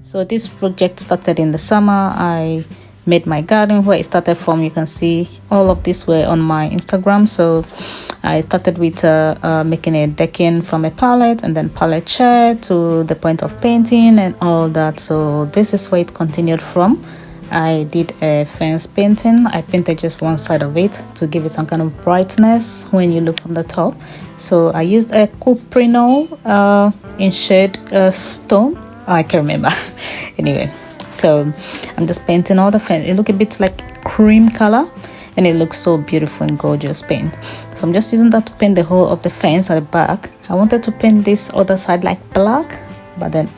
So this project started in the summer. I made my garden. Where it started from, you can see all of this were on my Instagram. So I started with making a decking from a pallet, and then pallet chair to the point of painting and all that. So this is where it continued from. I did a fence painting. I painted just one side of it to give it some kind of brightness when you look from the top. So I used a cuprino in shade stone. I can't remember. Anyway, so I'm just painting all the fence. It looks a bit like cream color, and it looks so beautiful and gorgeous paint. So I'm just using that to paint the whole of the fence at the back. I wanted to paint this other side like black, but then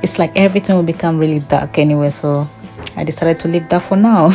it's like everything will become really dark anyway, so I decided to leave that for now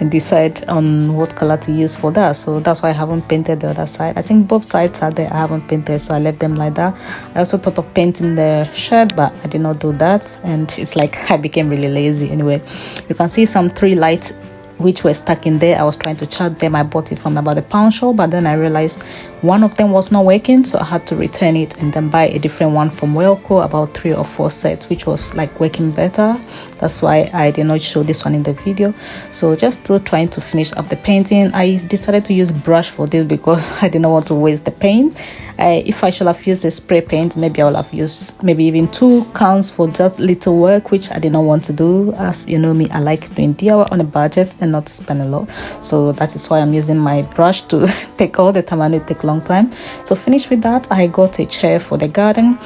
and decide on what color to use for that. So that's why I haven't painted the other side. I think both sides are there. I haven't painted, so I left them like that. I also thought of painting the shed, but I did not do that, and it's like I became really lazy. Anyway, you can see some 3 lights which were stuck in there. I was trying to charge them. I bought it from about the pound shop, but then I realized one of them was not working, so I had to return it and then buy a different one from Welco, about 3 or 4 sets, which was like working better. That's why I did not show this one in the video. So just still trying to finish up the painting. I decided to use brush for this because I did not want to waste the paint. If I should have used a spray paint, maybe I would have used maybe even 2 cans for just little work, which I did not want to do. As you know me, I like doing DIY on a budget and not to spend a lot. So that is why I'm using my brush to take all the time. I know it take long time. So finished with that, I got a chair for the garden.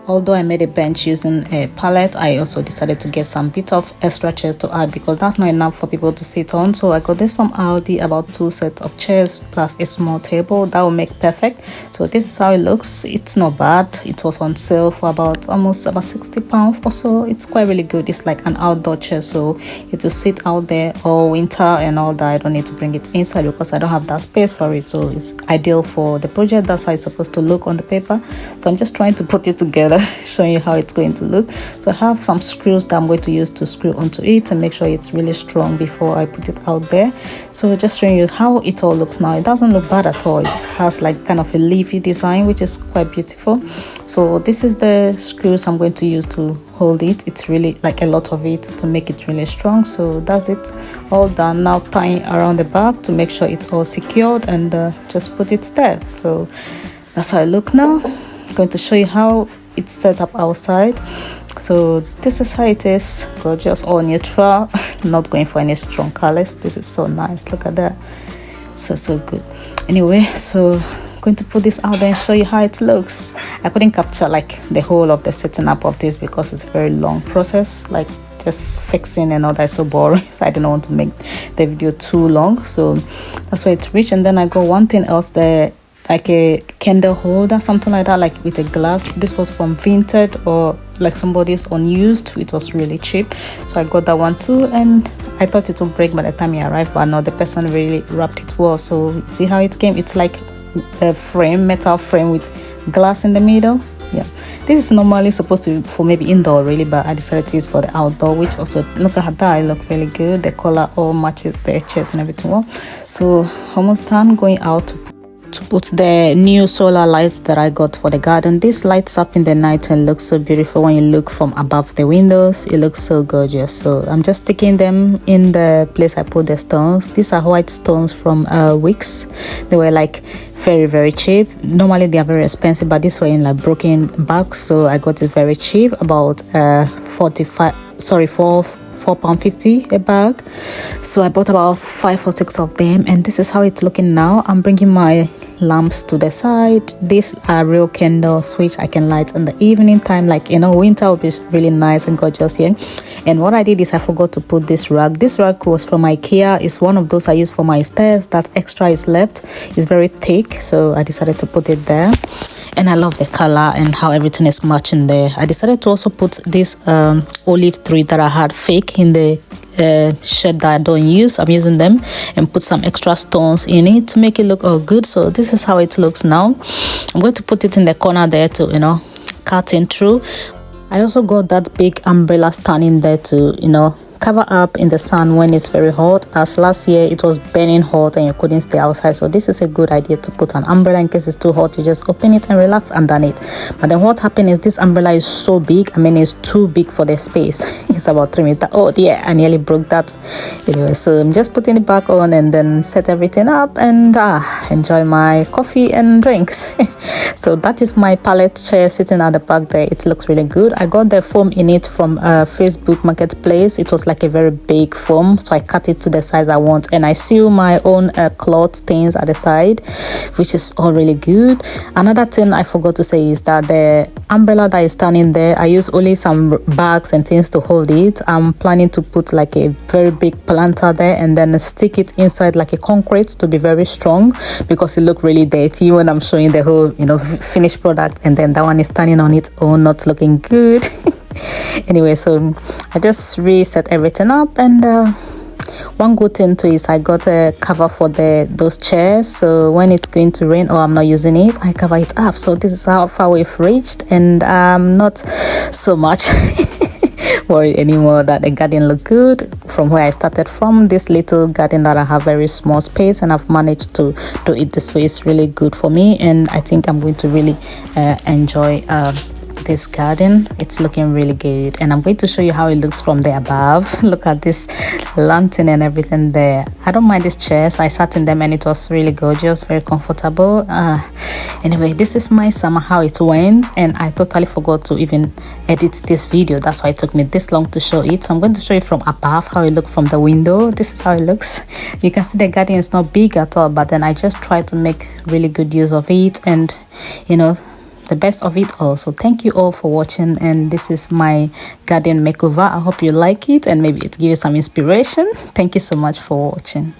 Although I made a bench using a pallet, I also decided to get some bit of extra chairs to add because that's not enough for people to sit on. So I got this from Aldi, about 2 sets of chairs plus a small table. That will make perfect. So this is how it looks. It's not bad. It was on sale for almost about £60 or so. It's quite really good. It's like an outdoor chair, so it will sit out there all winter and all that. I don't need to bring it inside because I don't have that space for it. So it's ideal for the project. That's how it's supposed to look on the paper. So I'm just trying to put it together, showing you how it's going to look. So I have some screws that I'm going to use to screw onto it and make sure it's really strong before I put it out there. So just showing you how it all looks now. It doesn't look bad at all. It has like kind of a leafy design, which is quite beautiful. So this is the screws I'm going to use to hold it. It's really like a lot of it to make it really strong. So that's it, all done. Now tying around the back to make sure it's all secured, and just put it there. So that's how I look now. I'm going to show you how it's set up outside. So this is how it is. Gorgeous, all neutral. Not going for any strong colors. This is so nice. Look at that. So good. Anyway, so I'm going to put this out there and show you how it looks. I couldn't capture like the whole of the setting up of this because it's a very long process, like just fixing and all that is so boring. So I didn't want to make the video too long, so that's why it's rich. And then I got one thing else there, like a candle holder, something like that, like with a glass. This was from Vinted or like somebody's unused. It was really cheap, so I got that one too, and I thought it would break by the time it arrived, but no, the person really wrapped it well. So see how it came. It's like a frame, metal frame with glass in the middle. Yeah, this is normally supposed to be for maybe indoor really, but I decided to use for the outdoor, which also, look at that, it looked really good. The color all matches the edges and everything well. So almost done. Going out to put the new solar lights that I got for the garden. This lights up in the night and looks so beautiful when you look from above the windows. It looks so gorgeous. So I'm just sticking them in the place I put the stones. These are white stones from Wix. They were like very cheap. Normally they are very expensive, but these were in like broken bags, so I got it very cheap, about £4.50 a bag. So I bought about 5 or 6 of them, and this is how it's looking now. I'm bringing my lamps to the side. These are real candles which I can light in the evening time, like, you know, winter will be really nice and gorgeous here. And what I did is I forgot to put this rug. This rug was from IKEA. It's one of those I use for my stairs. That extra is left. It's very thick, so I decided to put it there. And I love the color and how everything is matching there. I decided to also put this olive tree that I had fake in the shed that I don't use. I'm using them, and put some extra stones in it to make it look all good. So this is how it looks now. I'm going to put it in the corner there to, you know, cut in through. I also got that big umbrella stand in there to, you know, cover up in the sun when it's very hot, as last year it was burning hot and you couldn't stay outside. So this is a good idea to put an umbrella in case it's too hot. You just open it and relax underneath. But then what happened is this umbrella is so big. I mean, it's too big for the space. It's about 3 meters. Oh dear, I nearly broke that. Anyway, so I'm just putting it back on and then set everything up and enjoy my coffee and drinks. So that is my pallet chair sitting at the back there. It looks really good. I got the foam in it from Facebook Marketplace. It was like a very big foam, so I cut it to the size I want, and I sew my own cloth things at the side, which is all really good. Another thing I forgot to say is that the umbrella that is standing there, I use only some bags and things to hold it. I'm planning to put like a very big planter there and then stick it inside like a concrete to be very strong, because it look really dirty when I'm showing the whole, you know, finished product, and then that one is standing on its own, not looking good. Anyway, so I just reset everything up, and one good thing too is I got a cover for those chairs, so when it's going to rain or I'm not using it, I cover it up. So this is how far we've reached, and I'm not so much worried anymore that the garden look good from where I started from. This little garden that I have very small space, and I've managed to do it this way. It's really good for me, and I think I'm going to really enjoy this garden. It's looking really good, and I'm going to show you how it looks from the above. Look at this lantern and everything there. I don't mind these chairs. I sat in them and it was really gorgeous, very comfortable. Anyway, this is my summer, how it went, and I totally forgot to even edit this video. That's why it took me this long to show it. So I'm going to show you from above how it looked from the window. This is how it looks. You can see the garden is not big at all, but then I just try to make really good use of it, and you know, the best of it all. So thank you all for watching, and this is my garden makeover. I hope you like it and maybe it gives you some inspiration. Thank you so much for watching.